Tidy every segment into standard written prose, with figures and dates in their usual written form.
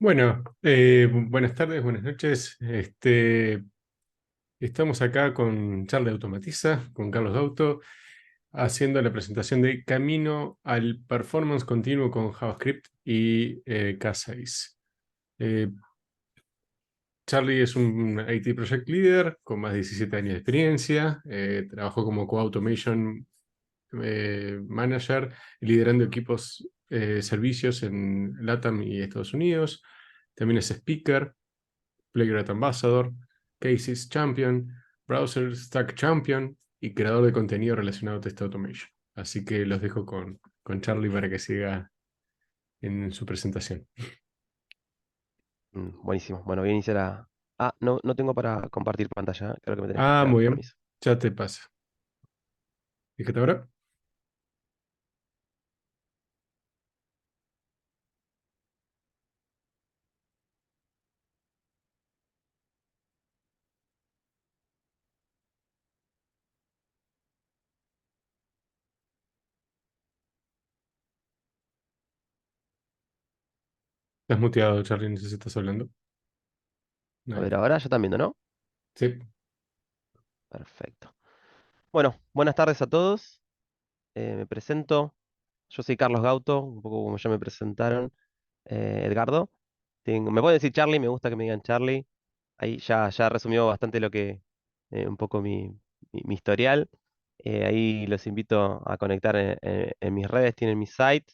Bueno, buenas tardes, buenas noches. Estamos acá con Charlie Automatiza, con Carlos Gauto, haciendo la presentación de Camino al Performance Continuo con JavaScript y K6. Eh, Charlie es un IT Project Leader con más de 17 años de experiencia. Trabajó como Co-Automation Manager, liderando equipos servicios en LATAM y Estados Unidos. También es speaker. Playwright Ambassador, Cases Champion, Browser Stack Champion y creador de contenido relacionado a Test Automation. Así que los dejo con Charlie para que siga en su presentación. Buenísimo. Bueno, voy a iniciar a... Ah, no tengo para compartir pantalla. Creo que me tenés que Ah, dar muy bien. permiso. Ya te pasa. Fíjate ahora. Estás muteado, Charlie, no sé si estás hablando. A Ahí ver, está. ahora ya están viendo, ¿no? Sí. Perfecto. Bueno, buenas tardes a todos. Me presento. Yo soy Carlos Gauto, un poco como ya me presentaron, Edgardo. Me pueden decir Charlie, me gusta que me digan Charlie. Ahí ya resumió bastante un poco mi historial. Ahí los invito a conectar en mis redes, tienen mi site.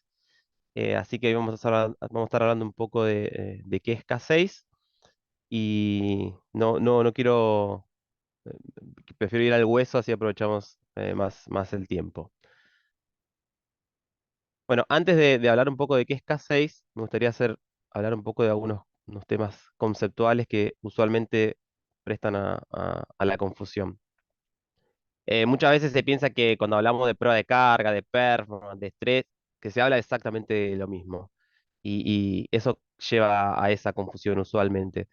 Así que hoy vamos a estar hablando un poco de qué es K6 y no quiero, eh, prefiero ir al hueso, así aprovechamos más el tiempo. Bueno, antes de hablar un poco de qué es K6, me gustaría hablar un poco de unos temas conceptuales que usualmente prestan a la confusión. Muchas veces se piensa que cuando hablamos de prueba de carga, de performance, de estrés, que se habla exactamente de lo mismo. Y eso lleva a esa confusión usualmente.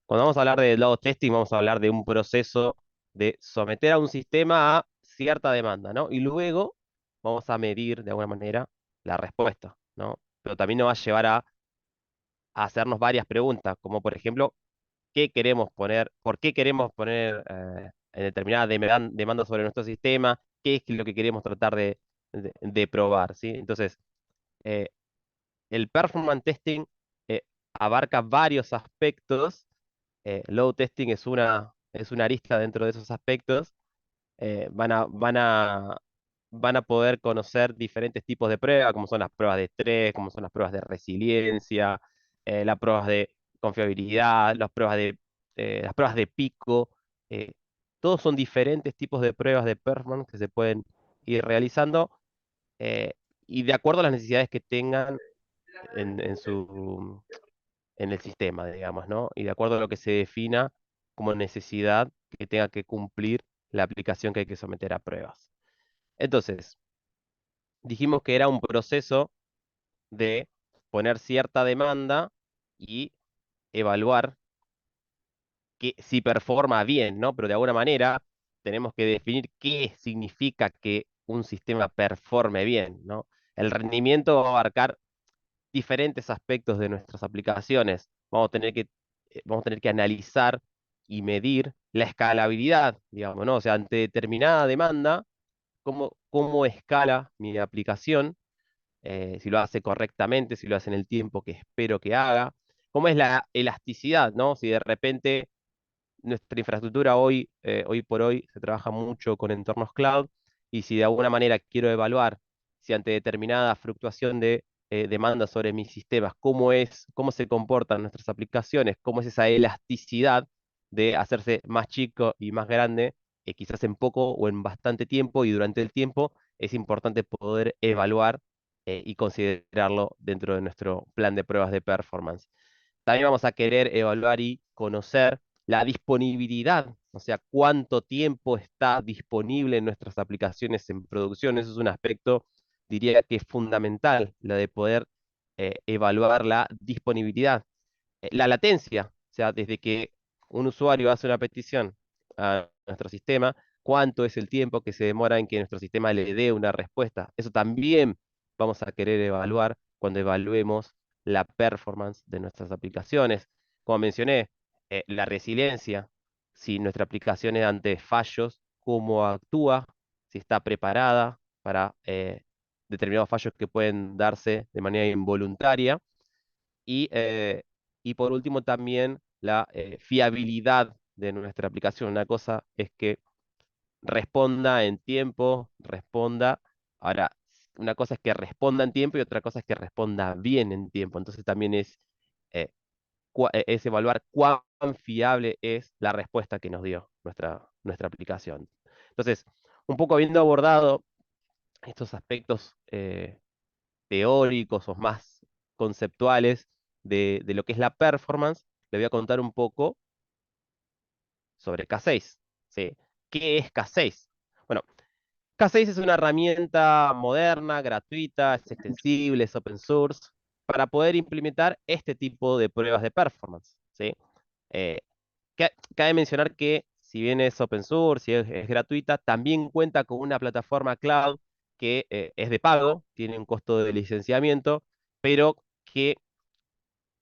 Cuando vamos a hablar de load testing, vamos a hablar de un proceso de someter a un sistema a cierta demanda, ¿no? Y luego vamos a medir de alguna manera la respuesta, ¿no? Pero también nos va a llevar a hacernos varias preguntas, como por ejemplo, ¿qué queremos poner? ¿Por qué queremos poner en determinada demanda sobre nuestro sistema? ¿Qué es lo que queremos tratar de probar? ¿Sí? Entonces, eh, el performance testing abarca varios aspectos. Load testing es una arista dentro de esos aspectos. Van a poder conocer diferentes tipos de pruebas, como son las pruebas de estrés, como son las pruebas de resiliencia, las pruebas de confiabilidad, las pruebas de pico. eh, Todos son diferentes tipos de pruebas de performance que se pueden ir realizando eh, y de acuerdo a las necesidades que tengan en el sistema, digamos, ¿no? Y de acuerdo a lo que se defina como necesidad que tenga que cumplir la aplicación que hay que someter a pruebas. Entonces, dijimos que era un proceso de poner cierta demanda y evaluar que si performa bien, ¿no? Pero de alguna manera tenemos que definir qué significa que un sistema performe bien, ¿no? El rendimiento va a abarcar diferentes aspectos de nuestras aplicaciones. Vamos a tener que analizar y medir la escalabilidad, digamos, ¿no? O sea, ante determinada demanda, cómo escala mi aplicación, si lo hace correctamente, si lo hace en el tiempo que espero que haga, cómo es la elasticidad, ¿no? Si de repente nuestra infraestructura hoy por hoy se trabaja mucho con entornos cloud y si de alguna manera quiero evaluar si ante determinada fluctuación de demanda sobre mis sistemas, cómo se comportan nuestras aplicaciones, cómo es esa elasticidad de hacerse más chico y más grande, quizás en poco o en bastante tiempo y durante el tiempo, es importante poder evaluar y considerarlo dentro de nuestro plan de pruebas de performance. También vamos a querer evaluar y conocer la disponibilidad, o sea, cuánto tiempo está disponible en nuestras aplicaciones en producción. Eso es un aspecto, diría que es fundamental, la de poder evaluar la disponibilidad. La latencia, o sea, desde que un usuario hace una petición a nuestro sistema, cuánto es el tiempo que se demora en que nuestro sistema le dé una respuesta. Eso también vamos a querer evaluar cuando evaluemos la performance de nuestras aplicaciones. Como mencioné, la resiliencia, si nuestra aplicación es ante fallos, cómo actúa, si está preparada para determinados fallos que pueden darse de manera involuntaria. Y, eh, y por último también la fiabilidad de nuestra aplicación. Una cosa es que responda en tiempo, responda. Ahora, una cosa es que responda en tiempo y otra cosa es que responda bien en tiempo. Entonces también eh, es evaluar cuán fiable es la respuesta que nos dio nuestra aplicación. Entonces, un poco habiendo abordado estos aspectos teóricos o más conceptuales de lo que es la performance, le voy a contar un poco sobre K6. ¿Sí? ¿Qué es K6? Bueno, K6 es una herramienta moderna, gratuita, es extensible, es open source, para poder implementar este tipo de pruebas de performance. ¿Sí? Eh, Cabe mencionar que si bien es open source y es gratuita, también cuenta con una plataforma cloud que es de pago, tiene un costo de licenciamiento, pero que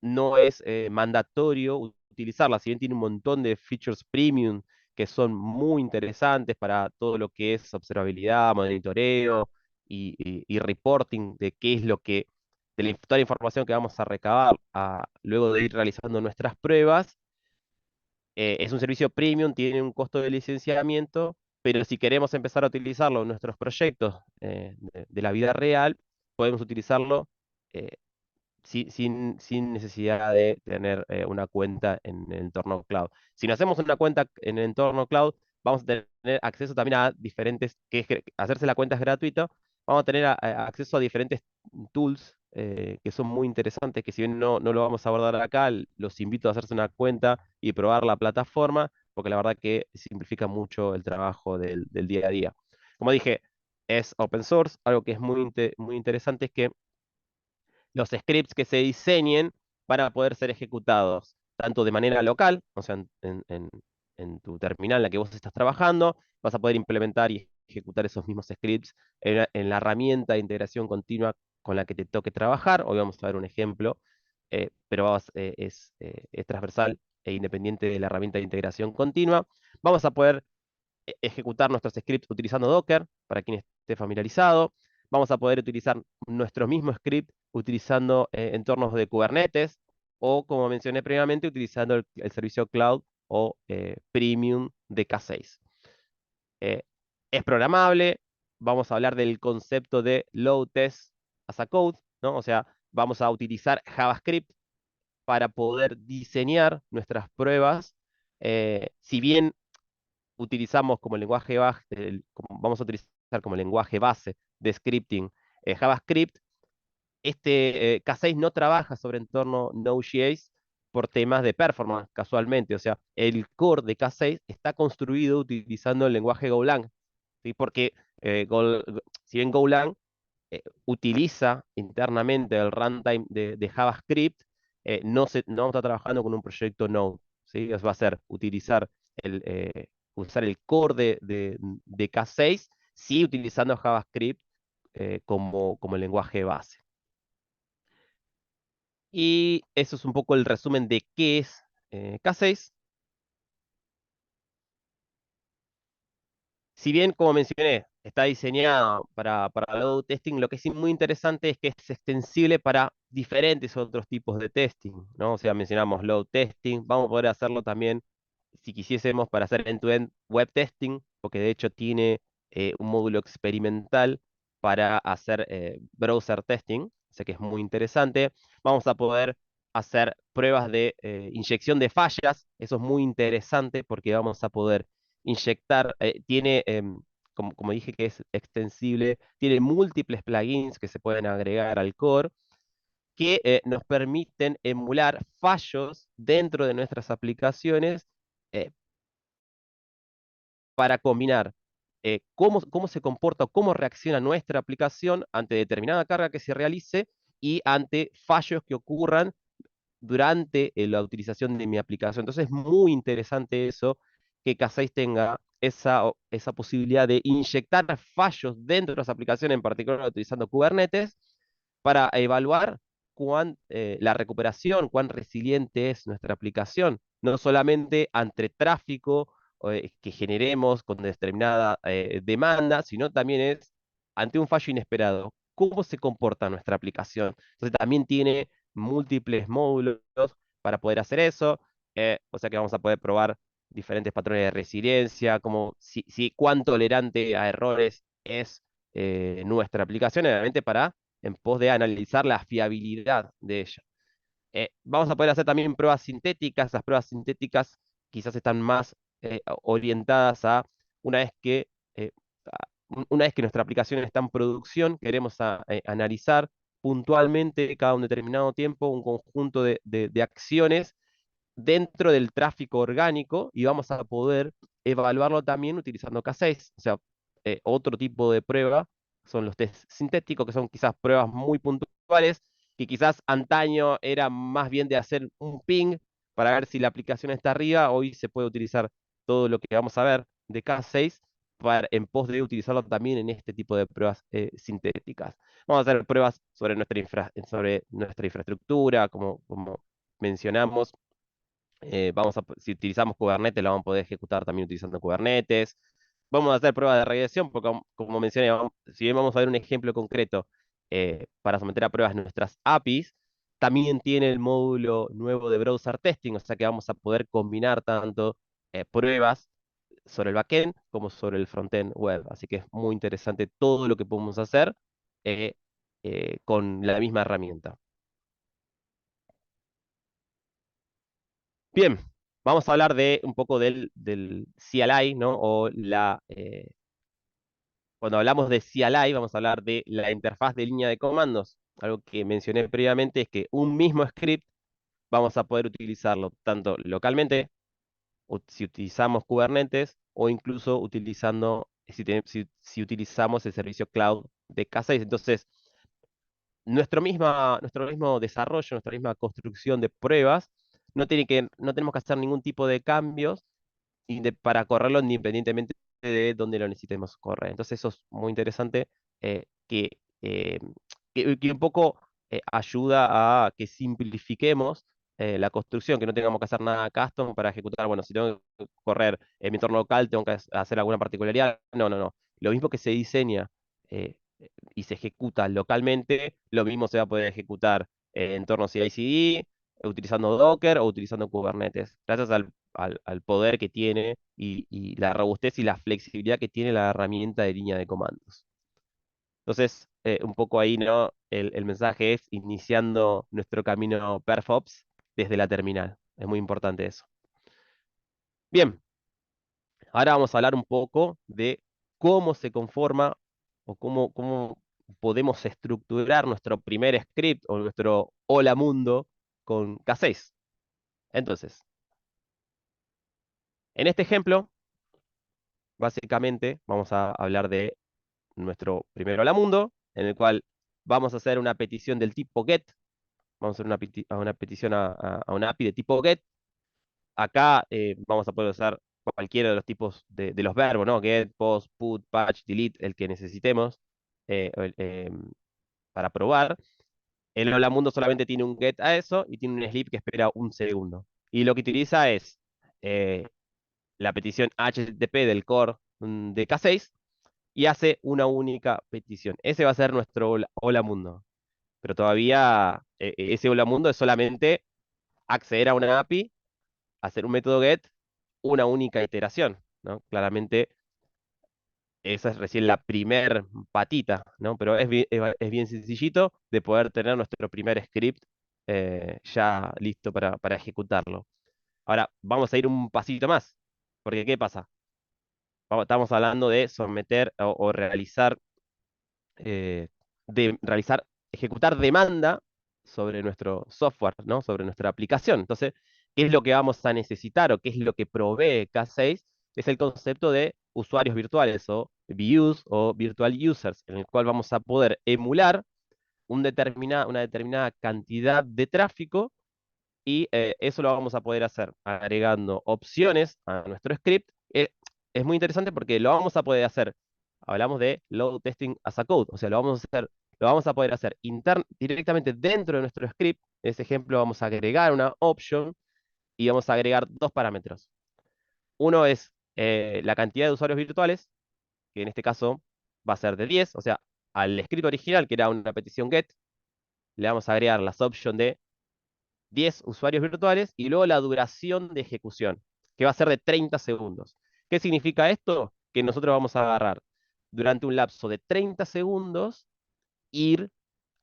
no es mandatorio utilizarla, si bien tiene un montón de features premium que son muy interesantes para todo lo que es observabilidad, monitoreo y reporting de qué es lo que, toda la información que vamos a recabar luego de ir realizando nuestras pruebas. Es un servicio premium, tiene un costo de licenciamiento, pero si queremos empezar a utilizarlo en nuestros proyectos de la vida real, podemos utilizarlo eh, sin necesidad de tener una cuenta en el entorno cloud. Si no hacemos una cuenta en el entorno cloud, vamos a tener acceso también a diferentes, hacerse la cuenta es gratuito, vamos a tener acceso a diferentes tools que son muy interesantes, que si bien no lo vamos a abordar acá, los invito a hacerse una cuenta y probar la plataforma, porque la verdad que simplifica mucho el trabajo del día a día. Como dije, es open source, algo que es muy interesante es que los scripts que se diseñen van a poder ser ejecutados tanto de manera local, o sea, en tu terminal en la que vos estás trabajando, vas a poder implementar y ejecutar esos mismos scripts en la herramienta de integración continua con la que te toque trabajar. Hoy vamos a ver un ejemplo, pero es transversal e independiente de la herramienta de integración continua. Vamos a poder ejecutar nuestros scripts utilizando Docker, para quien esté familiarizado. Vamos a poder utilizar nuestro mismo script utilizando entornos de Kubernetes o, como mencioné previamente, utilizando el servicio cloud o premium de K6. Eh, es programable, vamos a hablar del concepto de load test as a code, ¿no? O sea, vamos a utilizar JavaScript para poder diseñar nuestras pruebas. Si bien utilizamos como lenguaje vamos a utilizar como lenguaje base de scripting JavaScript, este K6 no trabaja sobre entorno Node.js por temas de performance, casualmente. O sea, el core de K6 está construido utilizando el lenguaje Golang, ¿sí? Porque si bien Golang utiliza internamente el runtime de JavaScript, no está trabajando con un proyecto Node, ¿sí? Va a ser usar el core de K6, sí utilizando JavaScript como lenguaje base. Y eso es un poco el resumen de qué es K6. Si bien, como mencioné, está diseñado para load testing, lo que es muy interesante es que es extensible para diferentes otros tipos de testing, ¿no? O sea, mencionamos load testing, vamos a poder hacerlo también si quisiésemos para hacer end-to-end web testing, porque de hecho tiene un módulo experimental para hacer browser testing, o sea que es muy interesante. Vamos a poder hacer pruebas de inyección de fallas, eso es muy interesante porque vamos a poder inyectar, como dije que es extensible, tiene múltiples plugins que se pueden agregar al core que nos permiten emular fallos dentro de nuestras aplicaciones eh, para combinar cómo se comporta o cómo reacciona nuestra aplicación ante determinada carga que se realice y ante fallos que ocurran durante la utilización de mi aplicación. Entonces es muy interesante eso, que K6 tenga esa posibilidad de inyectar fallos dentro de las aplicaciones, en particular utilizando Kubernetes, para evaluar la recuperación, cuán resiliente es nuestra aplicación, no solamente ante tráfico que generemos con determinada demanda, sino también es ante un fallo inesperado. ¿Cómo se comporta nuestra aplicación? Entonces también tiene múltiples módulos para poder hacer eso, o sea que vamos a poder probar diferentes patrones de resiliencia, como cuán tolerante a errores es nuestra aplicación, obviamente en pos de analizar la fiabilidad de ella. Vamos a poder hacer también pruebas sintéticas. Las pruebas sintéticas quizás están más orientadas a una vez que, eh, una vez que nuestra aplicación está en producción, queremos analizar puntualmente cada un determinado tiempo un conjunto de acciones dentro del tráfico orgánico y vamos a poder evaluarlo también utilizando K6. O sea, otro tipo de prueba son los test sintéticos, que son quizás pruebas muy puntuales, que quizás antaño era más bien de hacer un ping para ver si la aplicación está arriba. Hoy se puede utilizar todo lo que vamos a ver de K6 en pos de utilizarlo también en este tipo de pruebas sintéticas. Vamos a hacer pruebas sobre nuestra infraestructura, como mencionamos. Si utilizamos Kubernetes, lo vamos a poder ejecutar también utilizando Kubernetes. Vamos a hacer pruebas de regresión, porque como mencioné, si bien vamos a ver un ejemplo concreto para someter a pruebas nuestras APIs, también tiene el módulo nuevo de browser testing, o sea que vamos a poder combinar tanto pruebas sobre el backend como sobre el frontend web. Así que es muy interesante todo lo que podemos hacer eh, con la misma herramienta. Bien, vamos a hablar de un poco del CLI, ¿no? Cuando hablamos de CLI, vamos a hablar de la interfaz de línea de comandos. Algo que mencioné previamente es que un mismo script vamos a poder utilizarlo tanto localmente, si utilizamos Kubernetes, o incluso si utilizamos el servicio cloud de K6. Entonces, nuestro mismo desarrollo, nuestra misma construcción de pruebas, no tenemos que hacer ningún tipo de cambios para correrlo independientemente de dónde lo necesitemos correr. Entonces eso es muy interesante, eh, que un poco ayuda a que simplifiquemos la construcción, que no tengamos que hacer nada custom para ejecutar. Bueno, si tengo que correr en mi entorno local, tengo que hacer alguna particularidad. No, no, no. Lo mismo que se diseña eh, y se ejecuta localmente, lo mismo se va a poder ejecutar en entornos CI/CD, utilizando Docker o utilizando Kubernetes, gracias al poder que tiene y la robustez y la flexibilidad que tiene la herramienta de línea de comandos. Entonces, un poco ahí, ¿no? El mensaje es iniciando nuestro camino PerfOps desde la terminal. Es muy importante eso. Bien, ahora vamos a hablar un poco de cómo se conforma o cómo podemos estructurar nuestro primer script o nuestro hola mundo con K6. Entonces, en este ejemplo, básicamente vamos a hablar de nuestro primer hola mundo, en el cual vamos a hacer una petición del tipo GET. Vamos a hacer una petición a una API de tipo GET. Acá vamos a poder usar cualquiera de los tipos de los verbos, ¿no? Get, post, put, patch, delete, el que necesitemos para probar. El Hola Mundo solamente tiene un get a eso y tiene un sleep que espera un segundo. Y lo que utiliza es eh, la petición HTTP del core de K6 y hace una única petición. Ese va a ser nuestro Hola Mundo. Pero todavía ese Hola Mundo es solamente acceder a una API, hacer un método get, una única iteración, ¿no? Claramente esa es recién la primer patita, ¿no? Pero es bien sencillito de poder tener nuestro primer script ya listo para ejecutarlo. Ahora, vamos a ir un pasito más, porque ¿qué pasa? Estamos hablando de someter o eh, ejecutar demanda sobre nuestro software, ¿no? Sobre nuestra aplicación. Entonces, ¿qué es lo que vamos a necesitar o qué es lo que provee K6? Es el concepto de usuarios virtuales o VUs o virtual users, en el cual vamos a poder emular una determinada cantidad de tráfico y eso lo vamos a poder hacer agregando opciones a nuestro script. Es muy interesante porque lo vamos a poder hacer. Hablamos de load testing as a code, o sea, lo vamos a hacer lo vamos a poder hacer directamente dentro de nuestro script. En ese ejemplo vamos a agregar una option y vamos a agregar dos parámetros. Uno es la cantidad de usuarios virtuales, que en este caso va a ser de 10, o sea, al script original, que era una petición get, le vamos a agregar las options de 10 usuarios virtuales y luego la duración de ejecución, que va a ser de 30 segundos. ¿Qué significa esto? Que nosotros vamos a agarrar durante un lapso de 30 segundos, ir,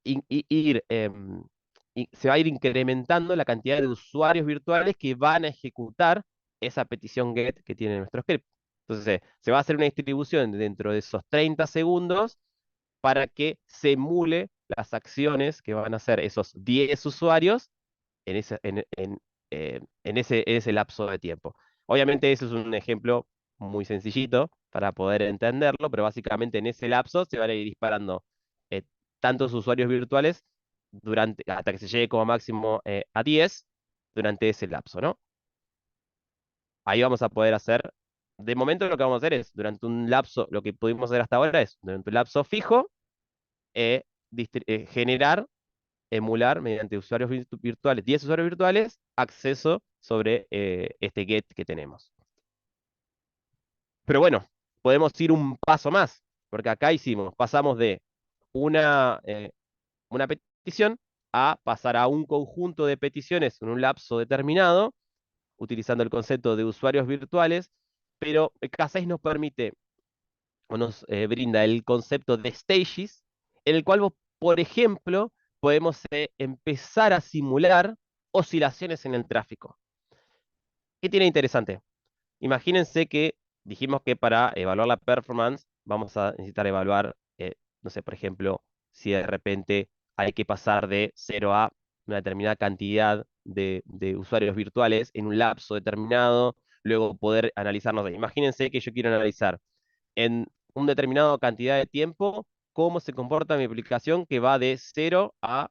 se va a ir incrementando la cantidad de usuarios virtuales que van a ejecutar esa petición GET que tiene nuestro script. Entonces, se va a hacer una distribución dentro de esos 30 segundos para que se emule las acciones que van a hacer esos 10 usuarios en ese lapso de tiempo. Obviamente, eso es un ejemplo muy sencillito para poder entenderlo, pero básicamente en ese lapso se van a ir disparando eh, tantos usuarios virtuales hasta que se llegue como máximo a 10 durante ese lapso, ¿no? Ahí vamos a poder hacer, de momento lo que vamos a hacer es, durante un lapso, lo que pudimos hacer hasta ahora es, durante un lapso fijo, generar, emular mediante usuarios virtuales, 10 usuarios virtuales, acceso sobre este get que tenemos. Pero bueno, podemos ir un paso más, porque acá pasamos de una petición a pasar a un conjunto de peticiones en un lapso determinado, utilizando el concepto de usuarios virtuales, pero K6 nos permite o nos brinda el concepto de stages, en el cual vos, por ejemplo, podemos empezar a simular oscilaciones en el tráfico. ¿Qué tiene interesante? Imagínense que dijimos que para evaluar la performance vamos a necesitar evaluar, no sé, por ejemplo, si de repente hay que pasar de 0 a una determinada cantidad de usuarios virtuales en un lapso determinado, luego poder analizarnos. Imagínense que yo quiero analizar en una determinada cantidad de tiempo cómo se comporta mi aplicación que va de 0 a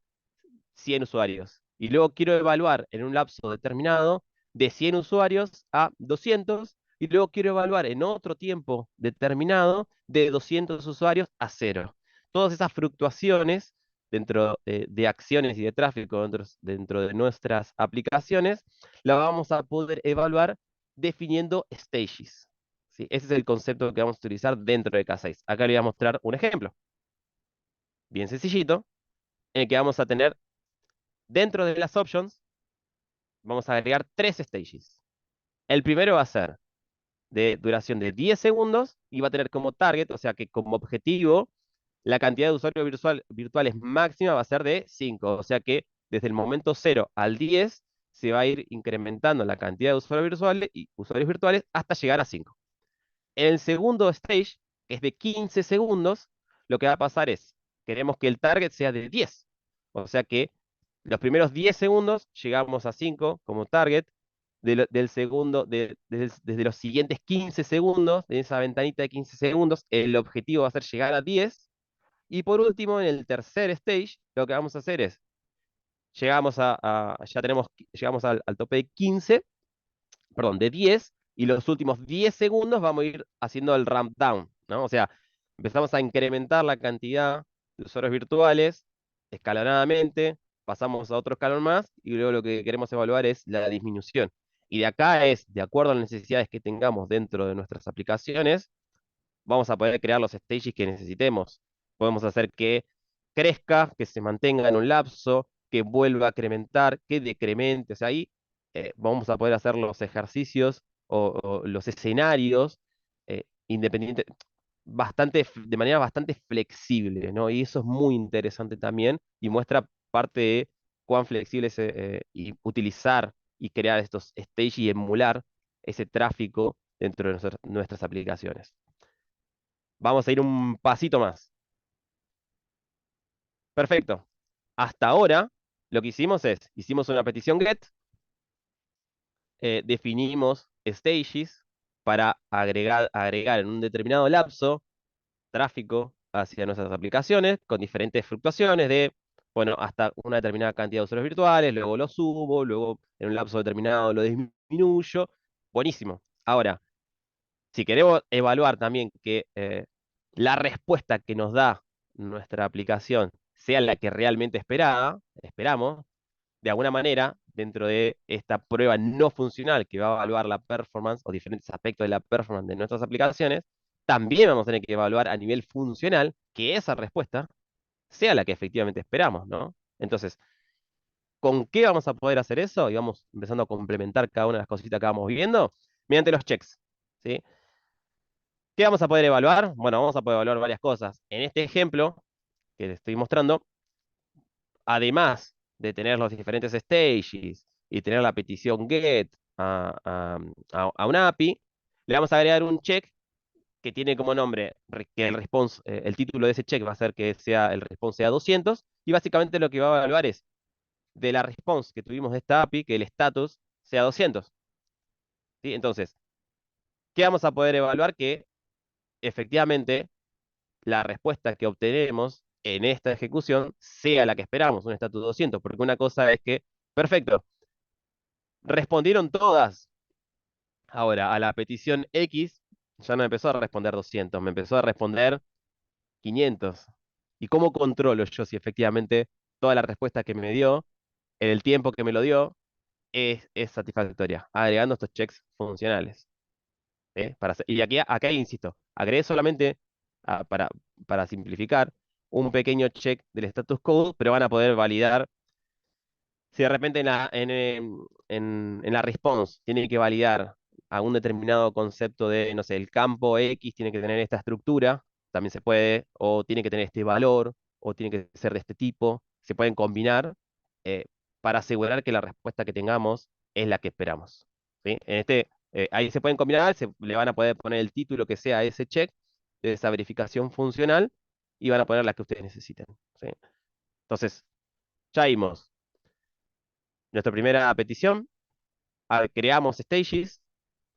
100 usuarios. Y luego quiero evaluar en un lapso determinado de 100 usuarios a 200 y luego quiero evaluar en otro tiempo determinado de 200 usuarios a 0. Todas esas fluctuaciones dentro de acciones y de tráfico dentro de nuestras aplicaciones, la vamos a poder evaluar definiendo stages. ¿Sí? Ese es el concepto que vamos a utilizar dentro de K6. Acá le voy a mostrar un ejemplo, bien sencillito, en el que vamos a tener dentro de las options, vamos a agregar tres stages. El primero va a ser de duración de 10 segundos y va a tener como target, o sea que como objetivo, la cantidad de usuarios virtuales máxima va a ser de 5. O sea que desde el momento 0 al 10 se va a ir incrementando la cantidad de usuarios virtuales hasta llegar a 5. En el segundo stage, que es de 15 segundos, lo que va a pasar es, queremos que el target sea de 10. O sea que los primeros 10 segundos llegamos a 5 como target. Del segundo, desde los siguientes 15 segundos, de esa ventanita de 15 segundos, el objetivo va a ser llegar a 10. Y por último, en el tercer stage, lo que vamos a hacer es, llegamos al tope de 15, perdón, de 10, y los últimos 10 segundos vamos a ir haciendo el ramp down, ¿no? O sea, empezamos a incrementar la cantidad de usuarios virtuales escalonadamente, pasamos a otro escalón más, y luego lo que queremos evaluar es la disminución. Y de acá es, de acuerdo a las necesidades que tengamos dentro de nuestras aplicaciones, vamos a poder crear los stages que necesitemos. Podemos hacer que crezca, que se mantenga en un lapso, que vuelva a incrementar, que decremente. O sea, ahí vamos a poder hacer los ejercicios o los escenarios independientes, de manera bastante flexible, ¿no? Y eso es muy interesante también y muestra parte de cuán flexible es y utilizar y crear estos stages y emular ese tráfico dentro de nuestras aplicaciones. Vamos a ir un pasito más. Perfecto. Hasta ahora, lo que hicimos una petición GET, definimos stages para agregar en un determinado lapso tráfico hacia nuestras aplicaciones con diferentes fluctuaciones de, bueno, hasta una determinada cantidad de usuarios virtuales, luego lo subo, luego en un lapso determinado lo disminuyo. Buenísimo. Ahora, si queremos evaluar también que la respuesta que nos da nuestra aplicación sea la que realmente esperamos, de alguna manera, dentro de esta prueba no funcional que va a evaluar la performance o diferentes aspectos de la performance de nuestras aplicaciones, también vamos a tener que evaluar a nivel funcional que esa respuesta sea la que efectivamente esperamos, ¿no? Entonces, ¿con qué vamos a poder hacer eso? Y vamos empezando a complementar cada una de las cositas que vamos viendo mediante los checks, ¿sí? ¿Qué vamos a poder evaluar? Bueno, vamos a poder evaluar varias cosas. En este ejemplo que les estoy mostrando, además de tener los diferentes stages y tener la petición get a una API, le vamos a agregar un check que tiene como nombre que el response, el título de ese check va a ser que sea el response sea 200 y básicamente lo que va a evaluar es de la response que tuvimos de esta API que el status sea 200. ¿Sí? Entonces, ¿qué vamos a poder evaluar? Que efectivamente la respuesta que obtenemos en esta ejecución sea la que esperamos, un status 200, porque una cosa es que, perfecto, respondieron todas. Ahora, a la petición X ya no me empezó a responder 200, me empezó a responder 500. ¿Y cómo controlo yo si efectivamente toda la respuesta que me dio, en el tiempo que me lo dio, es satisfactoria? Agregando estos checks funcionales. Y acá insisto, agregué solamente, ah, para simplificar, un pequeño check del status code, pero van a poder validar si de repente en la response tiene que validar algún determinado concepto de, no sé, el campo X tiene que tener esta estructura, también se puede, o tiene que tener este valor, o tiene que ser de este tipo, se pueden combinar eh, para asegurar que la respuesta que tengamos es la que esperamos. ¿Sí? Ahí se pueden combinar, le van a poder poner el título que sea ese check de esa verificación funcional y van a poner la que ustedes necesiten. ¿Sí? Entonces, ya vimos nuestra primera petición, creamos stages,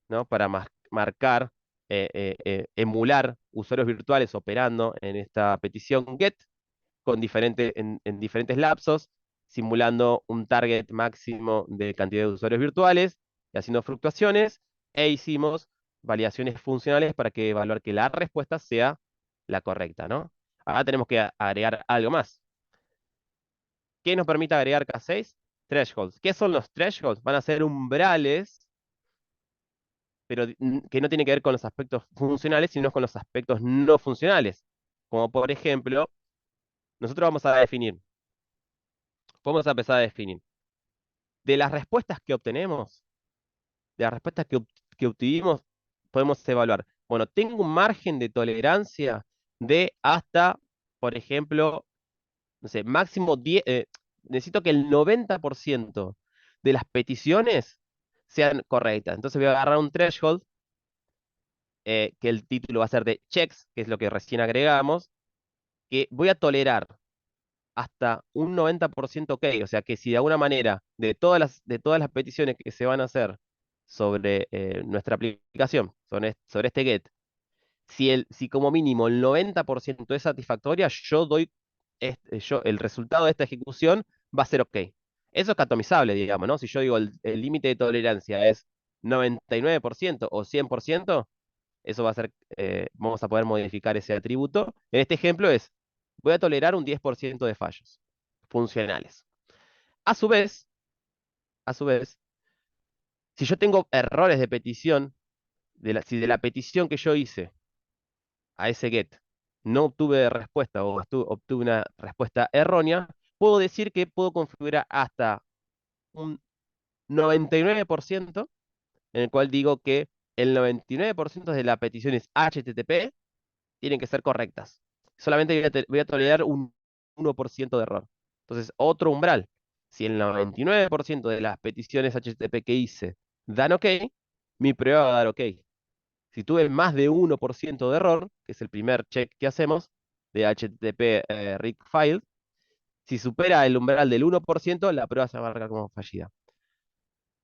¿no? Para marcar, emular usuarios virtuales operando en esta petición GET en diferentes lapsos, simulando un target máximo de cantidad de usuarios virtuales y haciendo fluctuaciones, e hicimos validaciones funcionales para evaluar que la respuesta sea la correcta, ¿no? Ahora tenemos que agregar algo más. ¿Qué nos permite agregar K6? Thresholds. ¿Qué son los thresholds? Van a ser umbrales, pero que no tiene que ver con los aspectos funcionales, sino con los aspectos no funcionales. Como por ejemplo, nosotros vamos a empezar a definir de las respuestas que obtenemos, de las respuestas que obtuvimos, podemos evaluar. Bueno, tengo un margen de tolerancia de hasta, por ejemplo, no sé, máximo 10, necesito que el 90% de las peticiones sean correctas. Entonces voy a agarrar un threshold, que el título va a ser de checks, que es lo que recién agregamos, que voy a tolerar hasta un 90% ok. O sea que si de alguna manera de todas las peticiones que se van a hacer sobre nuestra aplicación, sobre este get, si como mínimo el 90% es satisfactoria, el resultado de esta ejecución va a ser ok. Eso es customizable, digamos, ¿no? Si yo digo el límite de tolerancia es 99% o 100%, eso va a ser, vamos a poder modificar ese atributo. En este ejemplo voy a tolerar un 10% de fallos funcionales. A su vez, a su vez, si yo tengo errores de petición, si de la petición que yo hice a ese get no obtuve respuesta o obtuve una respuesta errónea, puedo decir que puedo configurar hasta un 99%, en el cual digo que el 99% de las peticiones HTTP tienen que ser correctas. Solamente voy a tolerar un 1% de error. Entonces, otro umbral. Si el 99% de las peticiones HTTP que hice dan OK, mi prueba va a dar OK. Si tuve más de 1% de error, que es el primer check que hacemos de HTTP read file, si supera el umbral del 1%, la prueba se va a marcar como fallida.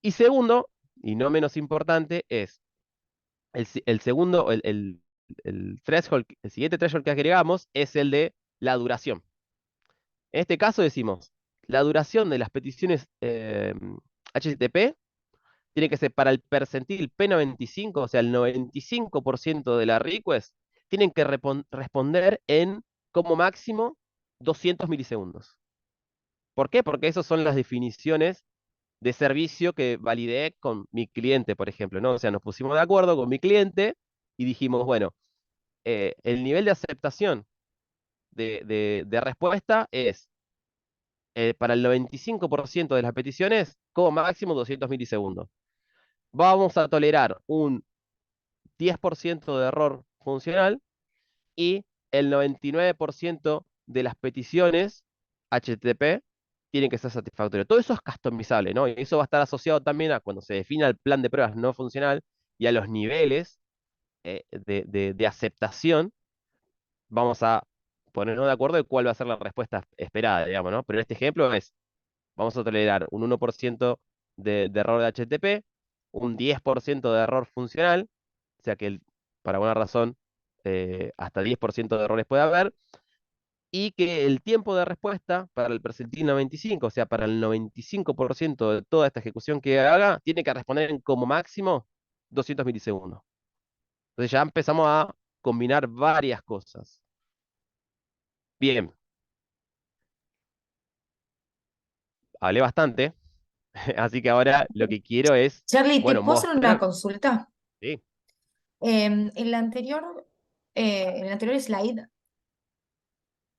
Y segundo, y no menos importante, es el segundo, el siguiente threshold que agregamos es el de la duración. En este caso decimos, la duración de las peticiones HTTP tiene que ser para el percentil P95, o sea, el 95% de la request, tienen que responder en como máximo 200 milisegundos. ¿Por qué? Porque esas son las definiciones de servicio que validé con mi cliente, por ejemplo, ¿no? O sea, nos pusimos de acuerdo con mi cliente y dijimos, bueno, el nivel de aceptación de respuesta es para el 95% de las peticiones, como máximo 200 milisegundos. Vamos a tolerar un 10% de error funcional y el 99% de las peticiones HTTP tienen que ser satisfactorias. Todo eso es customizable, ¿no? Y eso va a estar asociado también a cuando se defina el plan de pruebas no funcional y a los niveles de aceptación. Vamos a ponernos de acuerdo de cuál va a ser la respuesta esperada, digamos, ¿no? Pero en este ejemplo es, vamos a tolerar un 1% de error de HTTP, un 10% de error funcional, o sea que para alguna razón hasta 10% de errores puede haber, y que el tiempo de respuesta para el percentil 95, o sea, para el 95% de toda esta ejecución que haga, tiene que responder en como máximo 200 milisegundos. Entonces ya empezamos a combinar varias cosas. Bien, hablé bastante, así que ahora lo que quiero es, Charlie, ¿te bueno, puedo hacer una mostrar. consulta? Sí, En en el anterior slide,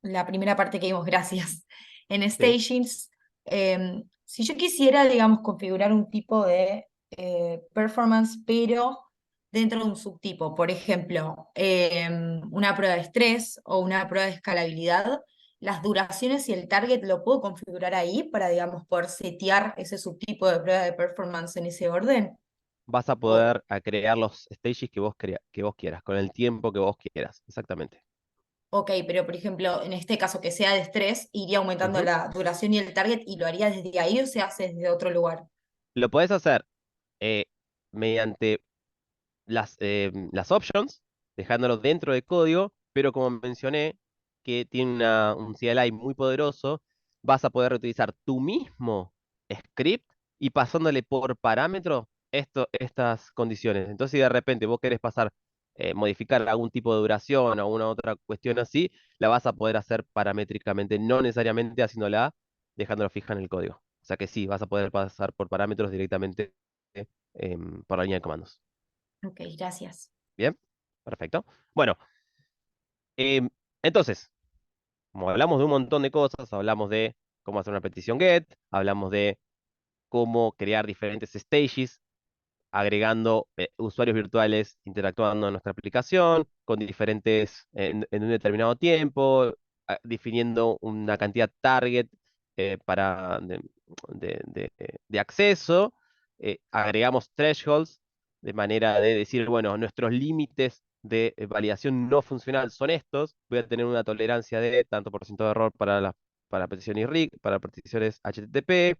la primera parte que vimos, gracias, en sí. Stagings, si yo quisiera, digamos, configurar un tipo de performance, pero dentro de un subtipo, por ejemplo, una prueba de estrés o una prueba de escalabilidad, las duraciones y el target lo puedo configurar ahí para, digamos, poder setear ese subtipo de prueba de performance en ese orden. Vas a O, poder crear los stages que vos quieras, con el tiempo que vos quieras, exactamente. ok, pero por ejemplo, en este caso que sea de estrés, iría aumentando Ujú. la duración y el target y lo haría desde ahí o se hace desde otro lugar. Lo podés hacer eh, mediante las options, dejándolo dentro del código, pero como mencioné, que tiene un CLI muy poderoso, vas a poder reutilizar tu mismo script y pasándole por parámetro estas condiciones. Entonces, si de repente vos querés modificar algún tipo de duración o alguna otra cuestión así, la vas a poder hacer paramétricamente, no necesariamente haciéndola, dejándolo fija en el código. O sea que sí, vas a poder pasar por parámetros directamente por la línea de comandos. Ok, gracias. Bien, perfecto. Bueno, em, entonces, como hablamos de un montón de cosas, hablamos de cómo hacer una petición GET, hablamos de cómo crear diferentes stages, agregando usuarios virtuales interactuando en nuestra aplicación con diferentes, en un determinado tiempo, definiendo una cantidad target para de acceso, agregamos thresholds de manera de decir, bueno, nuestros límites de validación no funcional son estos, voy a tener una tolerancia de tanto por ciento de error para peticiones RIG, para peticiones HTTP,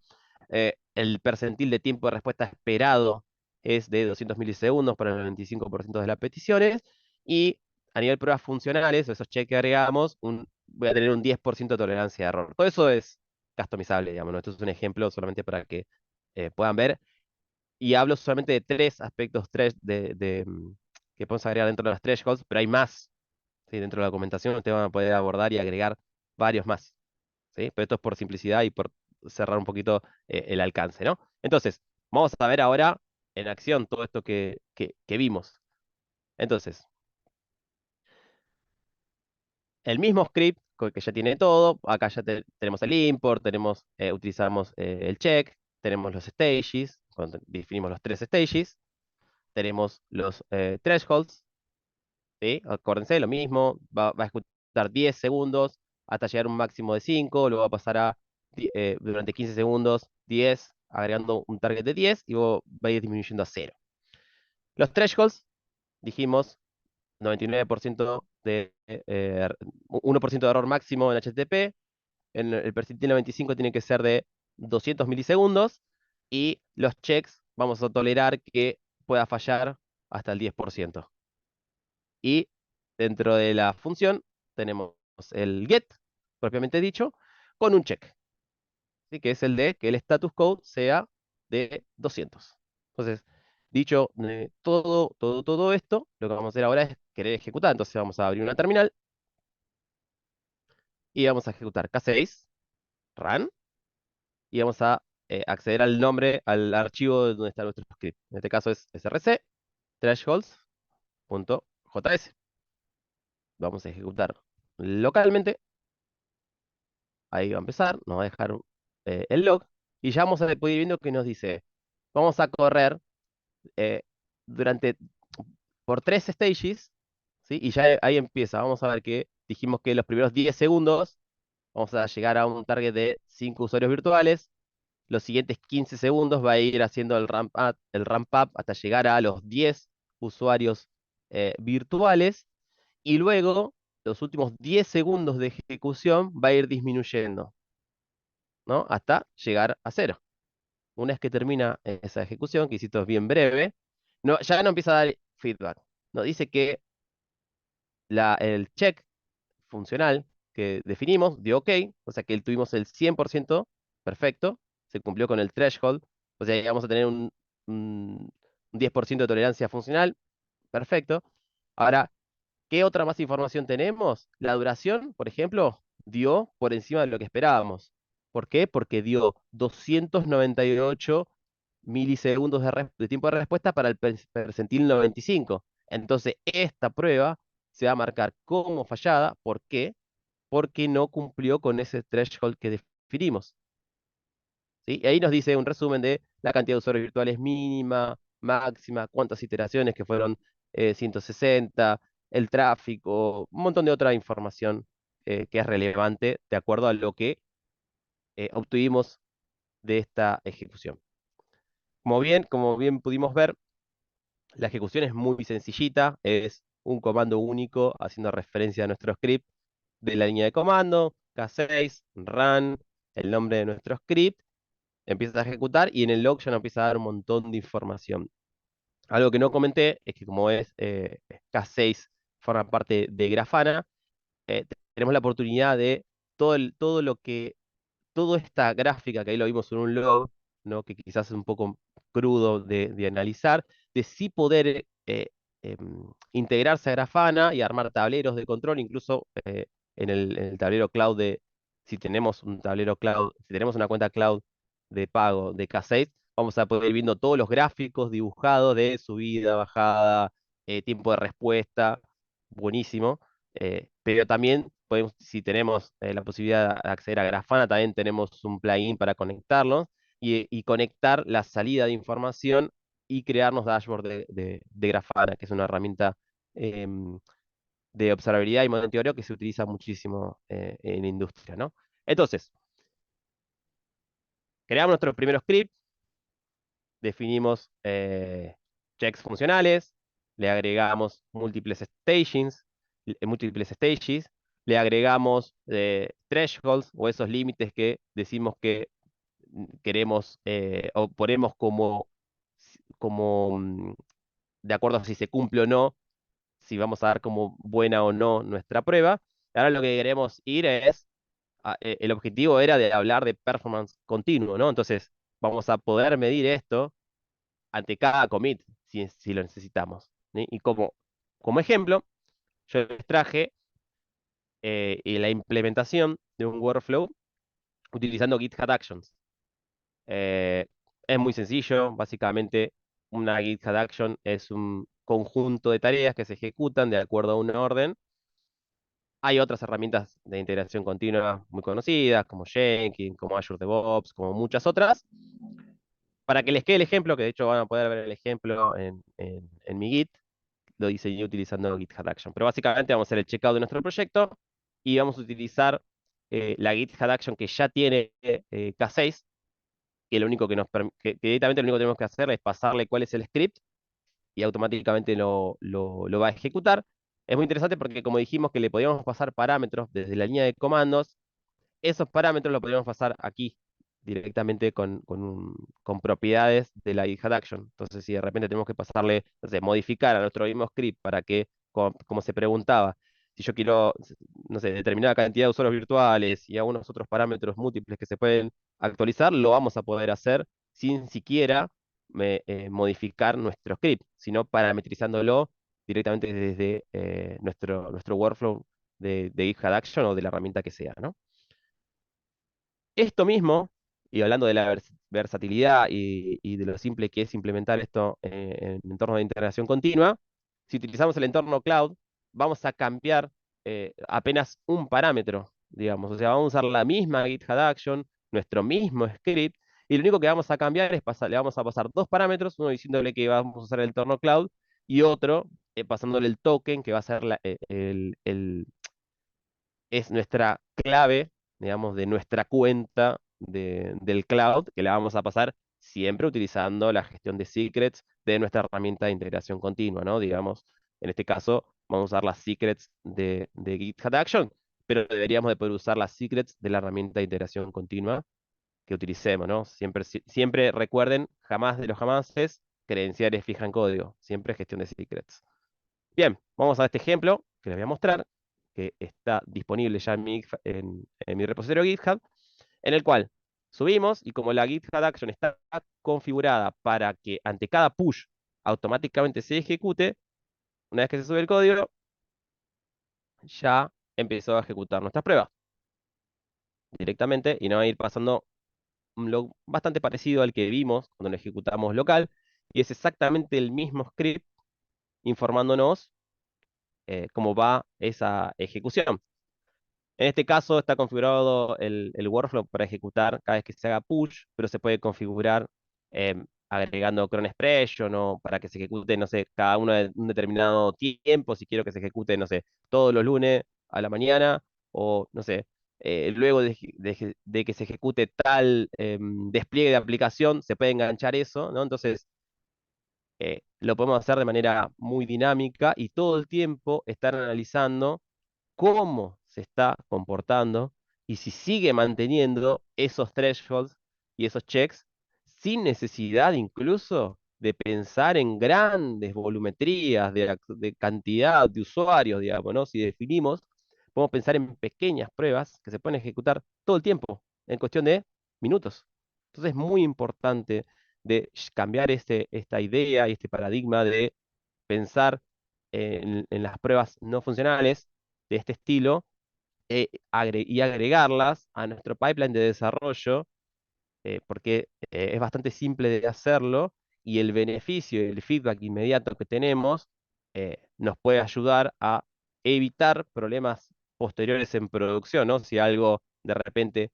el percentil de tiempo de respuesta esperado es de 200 milisegundos para el 95% de las peticiones. Y a nivel pruebas funcionales, o esos checks que agregamos, voy a tener un 10% de tolerancia de error. Todo eso es customizable, digamos, ¿no? Esto es un ejemplo solamente para que puedan ver. Y hablo solamente de tres aspectos que podemos agregar dentro de las thresholds, pero hay más. ¿Sí? Dentro de la documentación ustedes van a poder abordar y agregar varios más. ¿Sí? Pero esto es por simplicidad y por cerrar un poquito el alcance, ¿no? Entonces, vamos a ver ahora en acción todo esto que vimos. Entonces, el mismo script que ya tiene todo, acá ya tenemos el import, utilizamos el check, tenemos los stages, cuando definimos los tres stages, tenemos los thresholds, ¿sí? Acuérdense, lo mismo, va a ejecutar 10 segundos hasta llegar a un máximo de 5, luego va a pasar durante 15 segundos 10, agregando un target de 10 y luego va a ir disminuyendo a 0. Los thresholds, dijimos, 99% 1% de error máximo en HTTP, en el percentil 95 tiene que ser de 200 milisegundos y los checks vamos a tolerar que pueda fallar hasta el 10%. Y dentro de la función tenemos el get, propiamente dicho, con un check, ¿sí? Que es el de que el status code sea de 200. Entonces, dicho todo esto, lo que vamos a hacer ahora es querer ejecutar. Entonces vamos a abrir una terminal y vamos a ejecutar K6, run, y vamos a acceder al nombre, al archivo donde está nuestro script. En este caso es src thresholds.js. Vamos a ejecutar localmente. Ahí va a empezar, nos va a dejar el log. Y ya vamos a poder ir viendo que nos dice, vamos a correr eh, durante por 3 stages, ¿sí? Y ya ahí empieza. Vamos a ver que dijimos que los primeros 10 segundos vamos a llegar a un target de 5 usuarios virtuales. Los siguientes 15 segundos va a ir haciendo el ramp up hasta llegar a los 10 usuarios virtuales. Y luego, los últimos 10 segundos de ejecución va a ir disminuyendo, ¿no? Hasta llegar a cero. Una vez que termina esa ejecución, que hiciste bien breve, no, ya no empieza a dar feedback. Nos dice que el check funcional que definimos dio OK, o sea que tuvimos el 100% perfecto, se cumplió con el threshold, o sea que vamos a tener un 10% de tolerancia funcional, perfecto. Ahora, ¿qué otra más información tenemos? La duración, por ejemplo, dio por encima de lo que esperábamos. ¿Por qué? Porque dio 298 milisegundos de tiempo de respuesta para el percentil 95. Entonces, esta prueba se va a marcar como fallada. ¿Por qué? Porque no cumplió con ese threshold que definimos. ¿Sí? Y ahí nos dice un resumen de la cantidad de usuarios virtuales mínima, máxima, cuántas iteraciones, que fueron 160, el tráfico, un montón de otra información que es relevante de acuerdo a lo que obtuvimos de esta ejecución. Como bien pudimos ver, la ejecución es muy sencillita, es un comando único haciendo referencia a nuestro script de la línea de comando, K6, run, el nombre de nuestro script, empieza a ejecutar y en el log ya nos empieza a dar un montón de información. Algo que no comenté es que como es K6 forma parte de Grafana, tenemos la oportunidad de todo lo que toda esta gráfica que ahí lo vimos en un log, ¿no? Que quizás es un poco crudo de analizar, de sí poder integrarse a Grafana y armar tableros de control, incluso en el tablero cloud si tenemos un tablero cloud, si tenemos una cuenta cloud de pago de K6, vamos a poder ir viendo todos los gráficos dibujados de subida, bajada, tiempo de respuesta, buenísimo. Pero también podemos, si tenemos la posibilidad de acceder a Grafana, también tenemos un plugin para conectarlos y conectar la salida de información y crearnos dashboard de Grafana, que es una herramienta de observabilidad y monitoreo que se utiliza muchísimo en la industria, ¿no? Entonces, creamos nuestro primer script, definimos checks funcionales, le agregamos múltiples stages, le agregamos thresholds o esos límites que decimos que queremos o ponemos como de acuerdo a si se cumple o no, si vamos a dar como buena o no nuestra prueba. Ahora lo que queremos ir es, el objetivo era de hablar de performance continuo, ¿no? Entonces vamos a poder medir esto ante cada commit, si lo necesitamos, ¿sí? Y como ejemplo, yo les traje la implementación de un workflow utilizando GitHub Actions. Eh, es muy sencillo, básicamente una GitHub Action es un conjunto de tareas que se ejecutan de acuerdo a una orden. Hay otras herramientas de integración continua muy conocidas, como Jenkins, como Azure DevOps, como muchas otras. Para que les quede el ejemplo, que de hecho van a poder ver el ejemplo en mi Git, lo diseñé utilizando GitHub Action. Pero básicamente vamos a hacer el checkout de nuestro proyecto y vamos a utilizar la GitHub Action que ya tiene K6, que lo único que directamente lo único que tenemos que hacer es pasarle cuál es el script y automáticamente lo va a ejecutar. Es muy interesante porque como dijimos que le podíamos pasar parámetros desde la línea de comandos, esos parámetros los podríamos pasar aquí directamente con propiedades de la GitHub Action. Entonces, si de repente tenemos que pasarle, no sé, modificar a nuestro mismo script para que, como se preguntaba, si yo quiero, no sé, determinada cantidad de usuarios virtuales y algunos otros parámetros múltiples que se pueden actualizar, lo vamos a poder hacer sin siquiera modificar nuestro script, sino parametrizándolo directamente desde nuestro workflow de GitHub Action o de la herramienta que sea, ¿no? Esto mismo, y hablando de la versatilidad y de lo simple que es implementar esto en entornos de integración continua, si utilizamos el entorno cloud, vamos a cambiar apenas un parámetro, digamos. O sea, vamos a usar la misma GitHub Action, nuestro mismo script, y lo único que vamos a cambiar es le vamos a pasar dos parámetros, uno diciéndole que vamos a usar el entorno cloud y otro pasándole el token, que va a ser es nuestra clave, digamos, de nuestra cuenta del cloud, que la vamos a pasar siempre utilizando la gestión de secrets de nuestra herramienta de integración continua, ¿no? Digamos, en este caso, vamos a usar las secrets de GitHub Action, pero deberíamos de poder usar las secrets de la herramienta de integración continua que utilicemos, ¿no? Siempre, siempre recuerden, jamás de los jamases, credenciales fijas en código, siempre gestión de secrets. Bien, vamos a este ejemplo que les voy a mostrar, que está disponible ya en mi repositorio GitHub, en el cual subimos y como la GitHub Action está configurada para que ante cada push automáticamente se ejecute, una vez que se sube el código, ya empezó a ejecutar nuestras pruebas directamente y nos va a ir pasando lo bastante parecido al que vimos cuando lo ejecutamos local, y es exactamente el mismo script informándonos cómo va esa ejecución. En este caso está configurado el workflow para ejecutar cada vez que se haga push, pero se puede configurar agregando cron expression o para que se ejecute, no sé, cada uno de un determinado tiempo, si quiero que se ejecute, no sé, todos los lunes a la mañana, o no sé, luego de que se ejecute tal despliegue de aplicación, se puede enganchar eso, ¿no? Entonces, lo podemos hacer de manera muy dinámica y todo el tiempo estar analizando cómo se está comportando y si sigue manteniendo esos thresholds y esos checks sin necesidad incluso de pensar en grandes volumetrías de cantidad de usuarios, digamos, ¿no? Si definimos, podemos pensar en pequeñas pruebas que se pueden ejecutar todo el tiempo, en cuestión de minutos. Entonces es muy importante de cambiar esta idea y este paradigma de pensar en las pruebas no funcionales de este estilo y agregarlas a nuestro pipeline de desarrollo, porque es bastante simple de hacerlo y el beneficio y el feedback inmediato que tenemos nos puede ayudar a evitar problemas posteriores en producción, ¿no? Si algo de repente,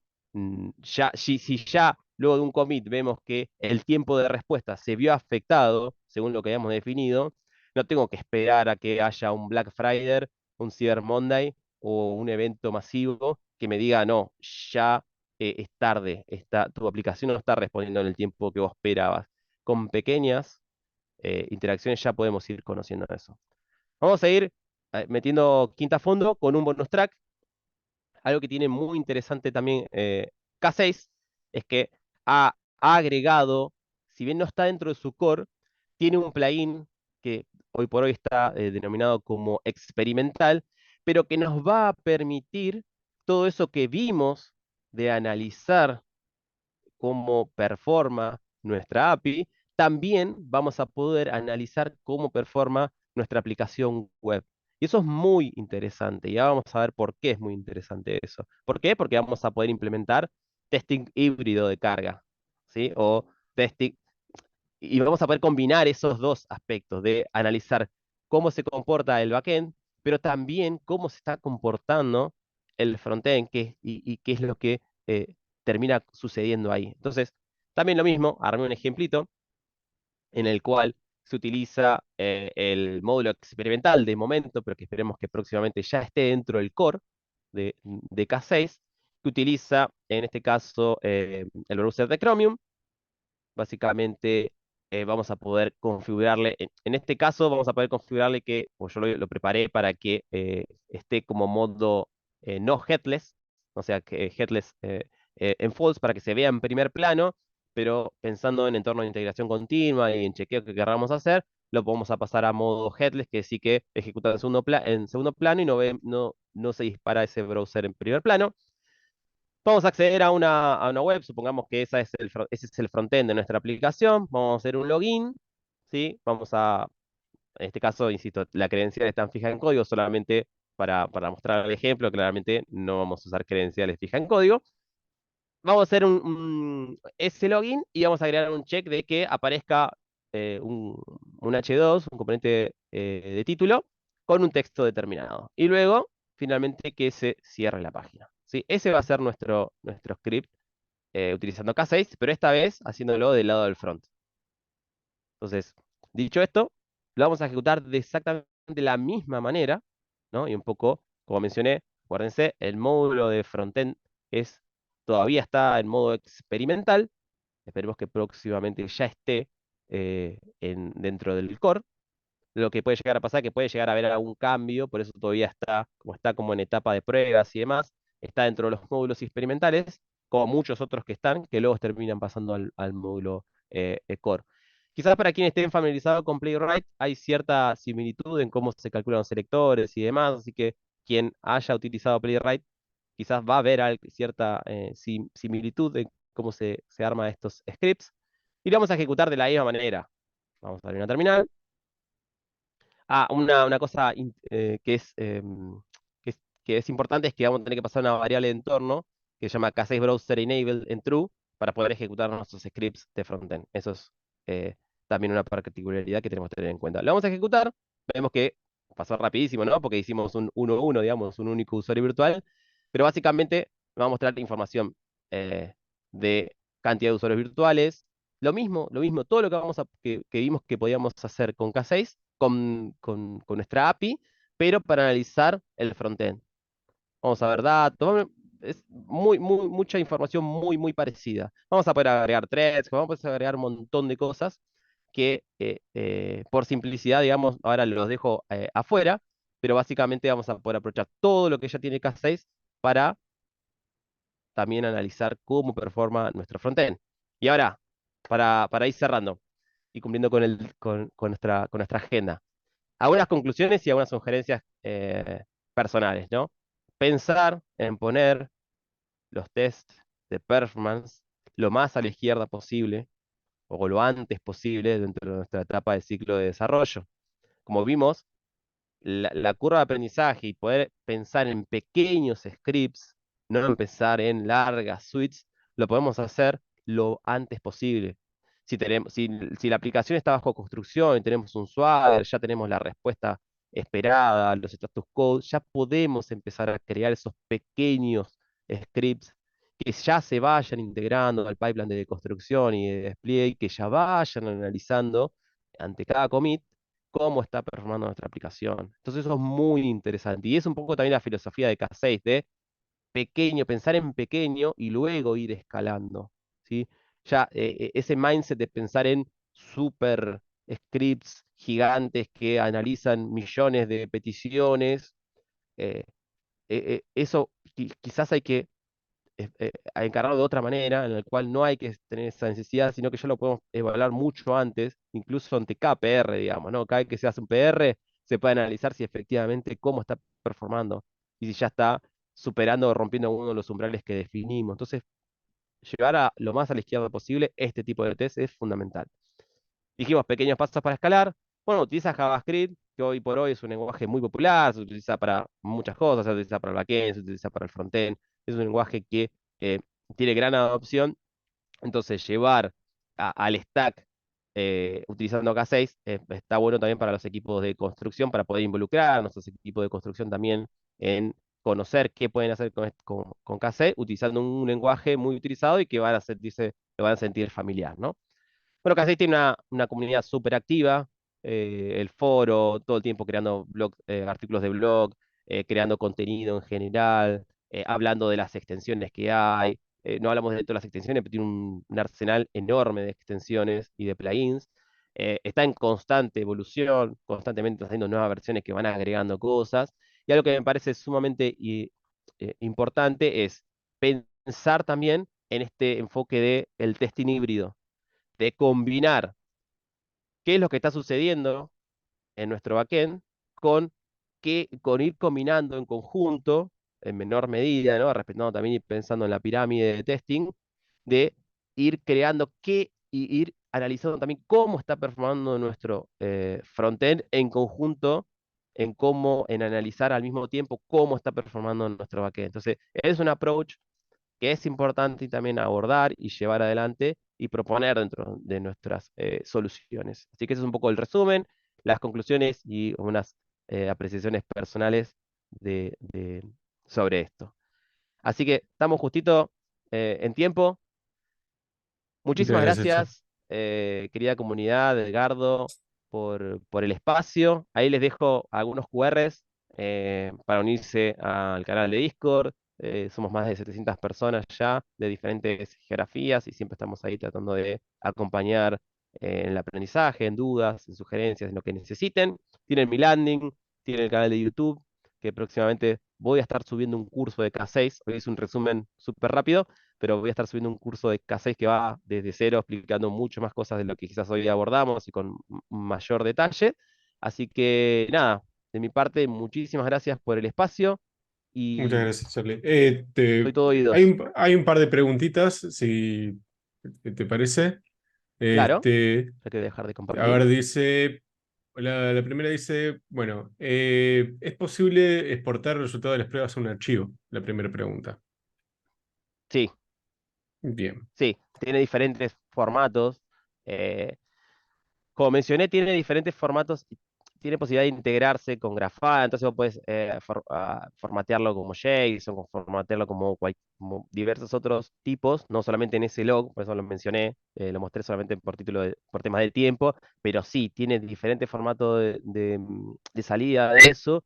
si ya luego de un commit vemos que el tiempo de respuesta se vio afectado según lo que habíamos definido, no tengo que esperar a que haya un Black Friday, un Cyber Monday o un evento masivo que me diga, no, ya es tarde, tu aplicación no está respondiendo en el tiempo que vos esperabas. Con pequeñas interacciones ya podemos ir conociendo eso. Vamos a ir metiendo quinta a fondo con un bonus track. Algo que tiene muy interesante también K6 es que ha agregado, si bien no está dentro de su core, tiene un plugin que hoy por hoy está denominado como experimental, pero que nos va a permitir todo eso que vimos de analizar cómo performa nuestra API, también vamos a poder analizar cómo performa nuestra aplicación web. Y eso es muy interesante. Ya vamos a ver por qué es muy interesante eso. ¿Por qué? Porque vamos a poder implementar testing híbrido de carga, ¿sí? O testing, y vamos a poder combinar esos dos aspectos de analizar cómo se comporta el backend, pero también cómo se está comportando el frontend y qué es lo que termina sucediendo ahí. Entonces, también lo mismo, armé un ejemplito en el cual se utiliza el módulo experimental de momento, pero que esperemos que próximamente ya esté dentro del core de K6, que utiliza en este caso el browser de Chromium. Básicamente vamos a poder configurarle, en este caso vamos a poder configurarle que, pues yo lo preparé para que esté como modo no headless, o sea, que headless en false para que se vea en primer plano, pero pensando en entorno de integración continua y en chequeo que queramos hacer, lo vamos a pasar a modo headless, que sí que ejecuta en segundo plano y no se dispara ese browser en primer plano. Vamos a acceder a una web, supongamos que ese es el frontend de nuestra aplicación, vamos a hacer un login, ¿sí? En este caso, insisto, la credencial está fija en código, solamente para mostrar el ejemplo, claramente no vamos a usar credenciales fijas en código. Vamos a hacer ese login y vamos a agregar un check de que aparezca un H2, un componente de título, con un texto determinado. Y luego, finalmente, que se cierre la página. ¿Sí? Ese va a ser nuestro script utilizando K6, pero esta vez haciéndolo del lado del front. Entonces, dicho esto, lo vamos a ejecutar de exactamente la misma manera, ¿no? Y un poco, como mencioné, acuérdense, el módulo de frontend todavía está en modo experimental. Esperemos que próximamente ya esté dentro del core. Lo que puede llegar a pasar es que puede llegar a haber algún cambio, por eso todavía está como en etapa de pruebas y demás. Está dentro de los módulos experimentales, como muchos otros que luego terminan pasando al módulo core. Quizás para quienes estén familiarizados con Playwright, hay cierta similitud en cómo se calculan los selectores y demás, así que quien haya utilizado Playwright quizás va a ver cierta similitud en cómo se arman estos scripts. Y lo vamos a ejecutar de la misma manera. Vamos a abrir una terminal. Una cosa que es importante es que vamos a tener que pasar una variable de entorno que se llama K6 Browser Enabled en true para poder ejecutar nuestros scripts de frontend. Eso es también una particularidad que tenemos que tener en cuenta. Lo vamos a ejecutar, vemos que pasó rapidísimo, ¿no? Porque hicimos un 1-1, digamos, un único usuario virtual, pero básicamente me va a mostrar información de cantidad de usuarios virtuales. Lo mismo, todo lo que vimos que podíamos hacer con K6 con nuestra API, pero para analizar el frontend. Vamos a ver datos, es mucha información muy parecida. Vamos a poder agregar threads, vamos a poder agregar un montón de cosas que por simplicidad, digamos, ahora los dejo afuera, pero básicamente vamos a poder aprovechar todo lo que ya tiene K6 para también analizar cómo performa nuestro frontend. Y ahora, para ir cerrando y cumpliendo con nuestra agenda, algunas conclusiones y algunas sugerencias personales, ¿no? Pensar en poner los tests de performance lo más a la izquierda posible o lo antes posible dentro de nuestra etapa de ciclo de desarrollo. Como vimos, la curva de aprendizaje y poder pensar en pequeños scripts, no empezar en largas suites, lo podemos hacer lo antes posible. Si la aplicación está bajo construcción y tenemos un Swagger, ya tenemos la respuesta esperada, los status code, ya podemos empezar a crear esos pequeños scripts que ya se vayan integrando al pipeline de construcción y de despliegue, que ya vayan analizando ante cada commit cómo está performando nuestra aplicación. Entonces eso es muy interesante. Y es un poco también la filosofía de K6, de pequeño, pensar en pequeño y luego ir escalando, ¿sí? Ya ese mindset de pensar en super scripts gigantes que analizan millones de peticiones, eh, eso quizás hay que a encararlo de otra manera, en el cual no hay que tener esa necesidad, sino que ya lo podemos evaluar mucho antes, incluso ante cada PR, digamos, ¿no? Cada vez que se hace un PR, se puede analizar si efectivamente cómo está performando y si ya está superando o rompiendo uno de los umbrales que definimos. Entonces, llevar a lo más a la izquierda posible este tipo de test es fundamental. Dijimos pequeños pasos para escalar. Bueno, utiliza JavaScript, que hoy por hoy es un lenguaje muy popular, se utiliza para muchas cosas, se utiliza para el backend, se utiliza para el frontend. Es un lenguaje que eh, tiene gran adopción. Entonces, llevar al stack utilizando K6 está bueno también para los equipos de construcción, para poder involucrar a nuestros equipos de construcción también en conocer qué pueden hacer con K6, utilizando un lenguaje muy utilizado y que van a sentirse, lo van a sentir familiar, ¿no? Bueno, Casey tiene una comunidad súper activa, el foro, todo el tiempo creando artículos de blog, creando contenido en general, hablando de las extensiones que hay. No hablamos de todas las extensiones, pero tiene un arsenal enorme de extensiones y de plugins. Está en constante evolución, constantemente haciendo nuevas versiones que van agregando cosas. Y algo que me parece sumamente importante es pensar también en este enfoque de el testing híbrido, de combinar qué es lo que está sucediendo en nuestro backend con ir combinando en conjunto, en menor medida, ¿no? Respetando también y pensando en la pirámide de testing, de ir creando qué y ir analizando también cómo está performando nuestro frontend en conjunto en analizar al mismo tiempo cómo está performando nuestro backend. Entonces, es un approach que es importante también abordar y llevar adelante y proponer dentro de nuestras soluciones. Así que ese es un poco el resumen, las conclusiones y unas apreciaciones personales sobre esto. Así que estamos justito en tiempo. Muchas Muchísimas gracias, Che. gracias, querida comunidad, Edgardo, por el espacio. Ahí les dejo algunos QRs para unirse al canal de Discord. Somos más de 700 personas ya, de diferentes geografías, y siempre estamos ahí tratando de acompañar en el aprendizaje, en dudas, en sugerencias, en lo que necesiten. Tienen mi landing, tienen el canal de YouTube, que próximamente voy a estar subiendo un curso de K6. Hoy es un resumen súper rápido, pero voy a estar subiendo un curso de K6 que va desde cero, explicando mucho más cosas de lo que quizás hoy abordamos y con mayor detalle. Así que nada, de mi parte, muchísimas gracias por el espacio Muchas y gracias, Charlie. soy todo Hay oídos. hay un par de preguntitas, si te parece. Claro, Este, hay que dejar de a compartir. ver, dice, la primera dice, bueno, ¿es posible exportar el resultado de las pruebas a un archivo? La primera pregunta. Sí, Bien, sí, tiene diferentes formatos. eh, Como mencioné, tiene diferentes formatos, y tiene posibilidad de integrarse con Grafana, entonces vos podés formatearlo como JSON, o formatearlo como diversos otros tipos, no solamente en ese log, por eso lo mencioné, lo mostré solamente por por temas de tiempo, pero sí, tiene diferentes formatos de salida de eso,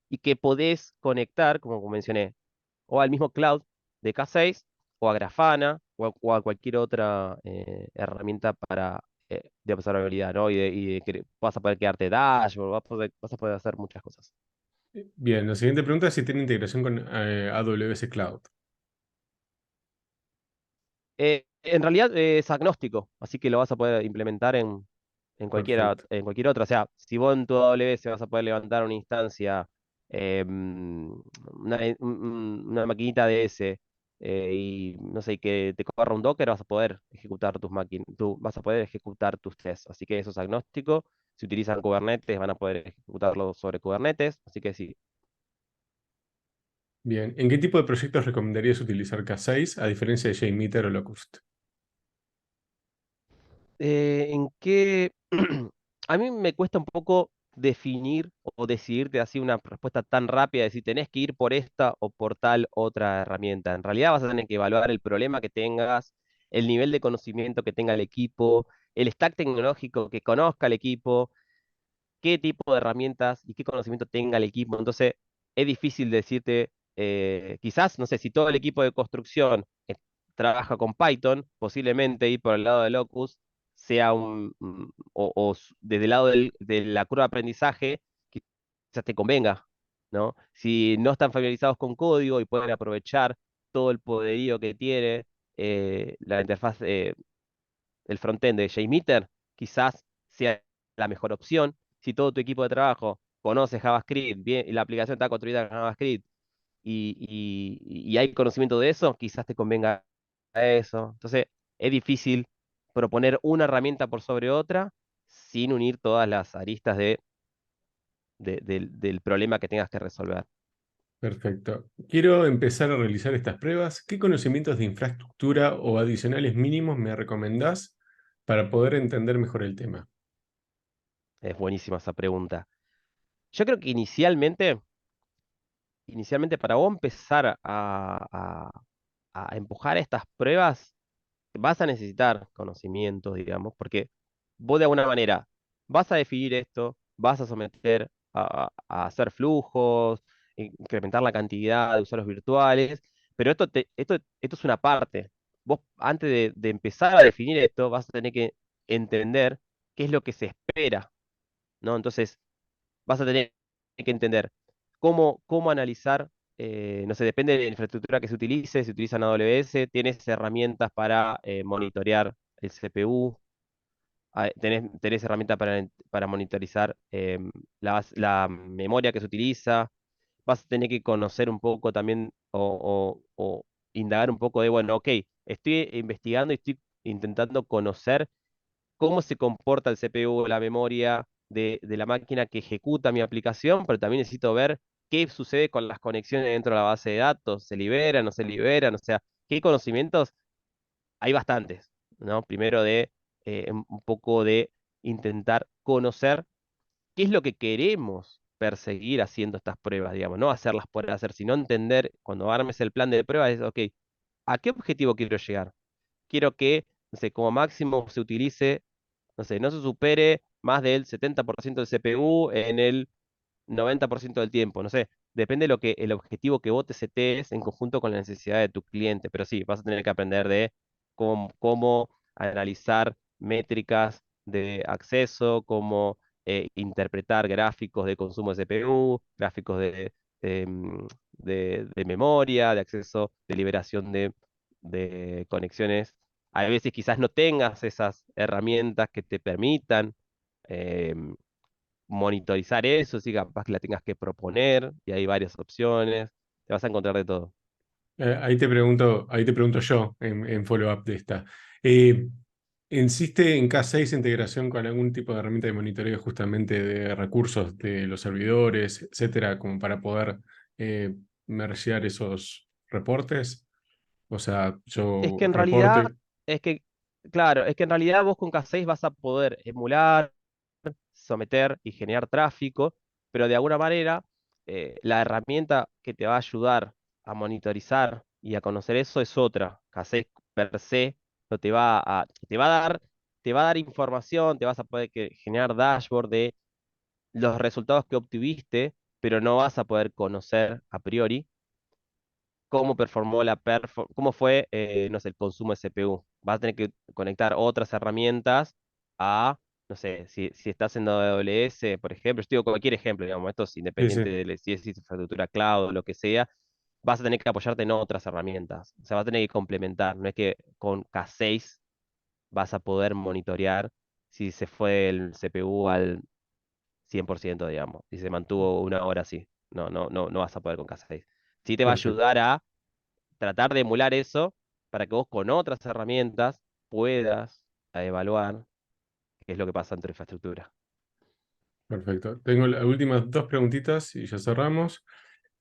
y que podés conectar, como mencioné, o al mismo cloud de K6, o a Grafana, o a cualquier otra herramienta de observabilidad, ¿no? Y de que vas a poder quedarte dashboard, vas a poder hacer muchas cosas. bien. La siguiente pregunta es si tiene integración con AWS Cloud. En realidad es agnóstico, así que lo vas a poder implementar Perfecto. en cualquier otra. O sea, si vos en tu AWS vas a poder levantar una instancia, una maquinita de ese, y no sé, que te corra un Docker, vas a poder ejecutar vas a poder ejecutar tus tests. Así que eso es agnóstico. Si utilizan Kubernetes, van a poder ejecutarlo sobre Kubernetes. Así que sí. Bien. ¿En qué tipo de proyectos recomendarías utilizar K6 a diferencia de JMeter o Locust? ¿En qué? A mí me cuesta un poco definir o decidirte así una respuesta tan rápida, de si tenés que ir por esta o por tal otra herramienta. En realidad vas a tener que evaluar el problema que tengas, el nivel de conocimiento que tenga el equipo, el stack tecnológico que conozca el equipo, qué tipo de herramientas y qué conocimiento tenga el equipo. Entonces, es difícil decirte, quizás, no sé, si todo el equipo de construcción trabaja con Python, posiblemente ir por el lado de Locus sea desde el lado de la curva de aprendizaje, quizás te convenga, ¿no? Si no están familiarizados con código y pueden aprovechar todo el poderío que tiene la interfaz, el frontend de JMeter, quizás sea la mejor opción. Si todo tu equipo de trabajo conoce JavaScript, bien, y la aplicación está construida en JavaScript y hay conocimiento de eso, quizás te convenga eso. Entonces, es difícil proponer una herramienta por sobre otra sin unir todas las aristas del problema que tengas que resolver. Perfecto. Quiero empezar a realizar estas pruebas. ¿Qué conocimientos de infraestructura o adicionales mínimos me recomendás para poder entender mejor el tema? Es buenísima esa pregunta. Yo creo que inicialmente para vos empezar a empujar estas pruebas, vas a necesitar conocimientos, digamos, porque vos de alguna manera vas a definir esto, vas a someter a hacer flujos, incrementar la cantidad de usuarios virtuales, pero esto es una parte. Vos, antes de empezar a definir esto, vas a tener que entender qué es lo que se espera, ¿no? Entonces, vas a tener que entender cómo analizar, no sé, depende de la infraestructura que se utilice, si utilizan AWS, tienes herramientas para monitorear el CPU, tenés herramientas para monitorizar la memoria que se utiliza, vas a tener que conocer un poco también o indagar un poco de, bueno, ok, estoy investigando y estoy intentando conocer cómo se comporta el CPU, la memoria, de la máquina que ejecuta mi aplicación, pero también necesito ver qué sucede con las conexiones dentro de la base de datos, se liberan, no se liberan, o sea, qué conocimientos hay bastantes, ¿no? Primero de un poco de intentar conocer qué es lo que queremos perseguir haciendo estas pruebas, digamos, no hacerlas por hacer, sino entender, cuando armes el plan de pruebas, es, ok, ¿a qué objetivo quiero llegar? Quiero que, no sé, como máximo se utilice, no sé, no se supere más del 70% del CPU en el 90% del tiempo, no sé, depende de lo que el objetivo que vos te setees en conjunto con la necesidad de tu cliente, pero sí, vas a tener que aprender de cómo analizar métricas de acceso, cómo interpretar gráficos de consumo de CPU, gráficos de memoria, de acceso, de liberación de conexiones. A veces quizás no tengas esas herramientas que te permitan em, monitorizar eso, sí, capaz que la tengas que proponer, y hay varias opciones, te vas a encontrar de todo. Ahí te pregunto yo en follow-up de esta. Eh, ¿Insiste en K6 integración con algún tipo de herramienta de monitoreo justamente de recursos de los servidores, etcétera, como para poder eh, mergear esos reportes? O sea, Es yo que en realidad, reporte. es que, claro, es que en realidad vos con K6 vas a poder emular, someter y generar tráfico, pero de alguna manera la herramienta que te va a ayudar a monitorizar y a conocer eso es otra. K6 per se no te va a, te va a dar información, te vas a poder generar dashboard de los resultados que obtuviste, pero no vas a poder conocer a priori cómo performó cómo fue, no sé, el consumo de CPU. Vas a tener que conectar otras herramientas a, no sé, si estás en AWS, por ejemplo, yo digo cualquier ejemplo, digamos, esto es Sí, independiente sí, de si es infraestructura cloud o lo que sea, vas a tener que apoyarte en otras herramientas. O sea, vas a tener que complementar. No es que con K6 vas a poder monitorear si se fue el CPU al 100%, digamos, y se mantuvo una hora así. No, no, no, no vas a poder con K6. Sí te va a perfecto, ayudar a tratar de emular eso para que vos con otras herramientas puedas evaluar qué es lo que pasa en tu infraestructura. perfecto. Tengo las últimas dos preguntitas y ya cerramos.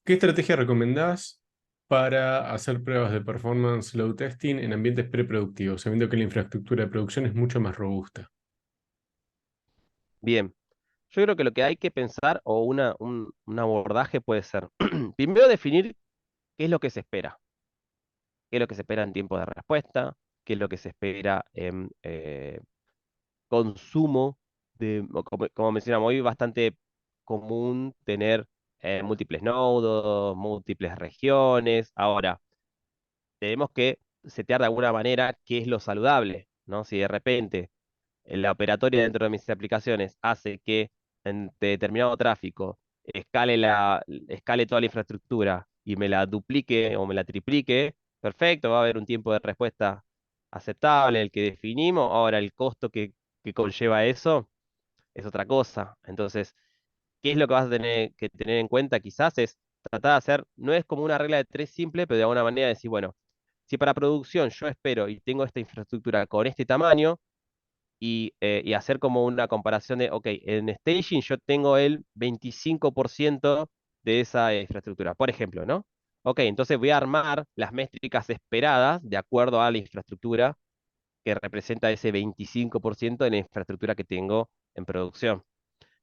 ¿Qué estrategia recomendás para hacer pruebas de performance load testing en ambientes preproductivos, sabiendo que la infraestructura de producción es mucho más robusta? Bien, yo creo que lo que hay que pensar o un abordaje puede ser, primero definir qué es lo que se espera, qué es lo que se espera en tiempo de respuesta, qué es lo que se espera en consumo o como mencionamos hoy, bastante común tener múltiples nodos, múltiples regiones. Ahora, tenemos que setear de alguna manera qué es lo saludable, ¿no? Si de repente la operatoria dentro de mis aplicaciones hace que en determinado tráfico escale toda la infraestructura y me la duplique o me la triplique, perfecto, va a haber un tiempo de respuesta aceptable, el que definimos. Ahora, el costo que conlleva eso es otra cosa. Entonces, ¿qué es lo que vas a tener que tener en cuenta? Quizás es tratar de hacer, no es como una regla de tres simple, pero de alguna manera decir, bueno, si para producción yo espero y tengo esta infraestructura con este tamaño, y hacer como una comparación de, ok, en staging yo tengo el 25% de esa infraestructura, por ejemplo, ¿no? Ok, entonces voy a armar las métricas esperadas de acuerdo a la infraestructura que representa ese 25% de la infraestructura que tengo en producción.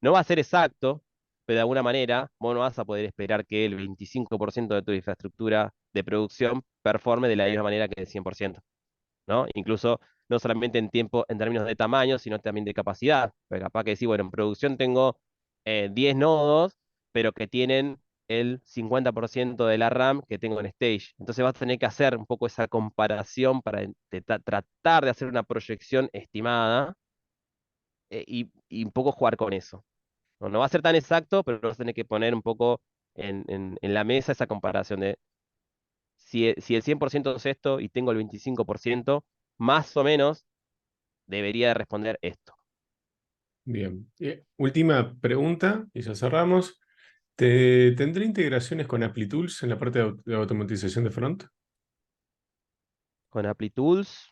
No va a ser exacto, pero de alguna manera vos no vas a poder esperar que el 25% de tu infraestructura de producción performe de la misma manera que el 100%. ¿No? Incluso no solamente en tiempo, en términos de tamaño, sino también de capacidad. Porque capaz que decir, bueno, en producción tengo 10 nodos, pero que tienen el 50% de la RAM que tengo en Stage. Entonces vas a tener que hacer un poco esa comparación para tratar de hacer una proyección estimada y un poco jugar con eso. No, no va a ser tan exacto, pero vas a tener que poner un poco en la mesa esa comparación de si el 100% es esto y tengo el 25%, más o menos debería de responder esto. Bien. Última pregunta y ya cerramos. ¿Tendré integraciones con ApplyTools en la parte de automatización de front? Con ApplyTools,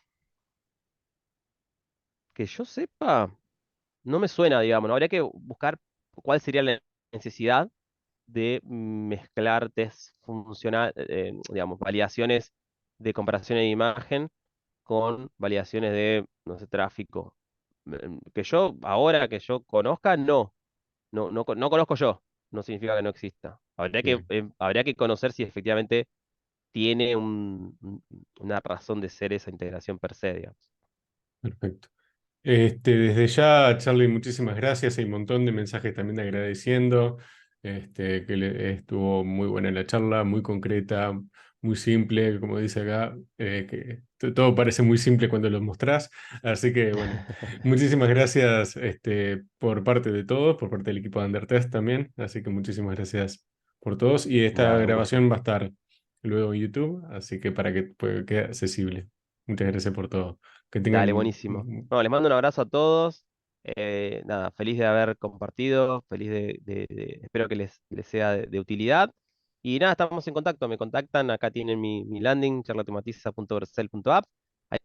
que yo sepa, no me suena, digamos, ¿no? Habría que buscar cuál sería la necesidad de mezclar test funcional, digamos, validaciones de comparación de imagen con validaciones de, no sé, tráfico. Que yo, ahora que yo conozca, no conozco yo, no significa que no exista. Bien, Habría que conocer si efectivamente tiene una razón de ser esa integración per se, digamos. perfecto. Desde ya, Charlie, muchísimas gracias. Hay un montón de mensajes también agradeciendo. Estuvo muy buena la charla, muy concreta, muy simple, como dice acá, que todo parece muy simple cuando lo mostrás. Así que, bueno, muchísimas gracias por parte de todos, por parte del equipo de Undertest también. Así que muchísimas gracias por todos. Y esta Nada, un gusto. grabación va a estar luego en YouTube, así que para que quede accesible. Muchas gracias por todo. Que Dale, tengan buenísimo. Bueno, les mando un abrazo a todos. Nada, feliz de haber compartido, feliz espero que les sea de utilidad. Y nada, estamos en contacto, me contactan, acá tienen mi landing, charlaautomatiza.vercel.app. Ahí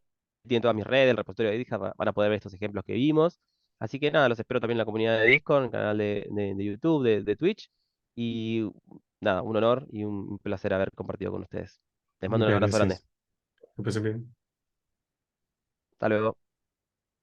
tienen todas mis redes, el repositorio de GitHub, van a poder ver estos ejemplos que vimos. Así que nada, los espero también en la comunidad de Discord, en el canal de YouTube, de Twitch. Y nada, un honor y un placer haber compartido con ustedes. Les mando un Muchas abrazo grande. gracias. Que pasen bien. Hasta luego.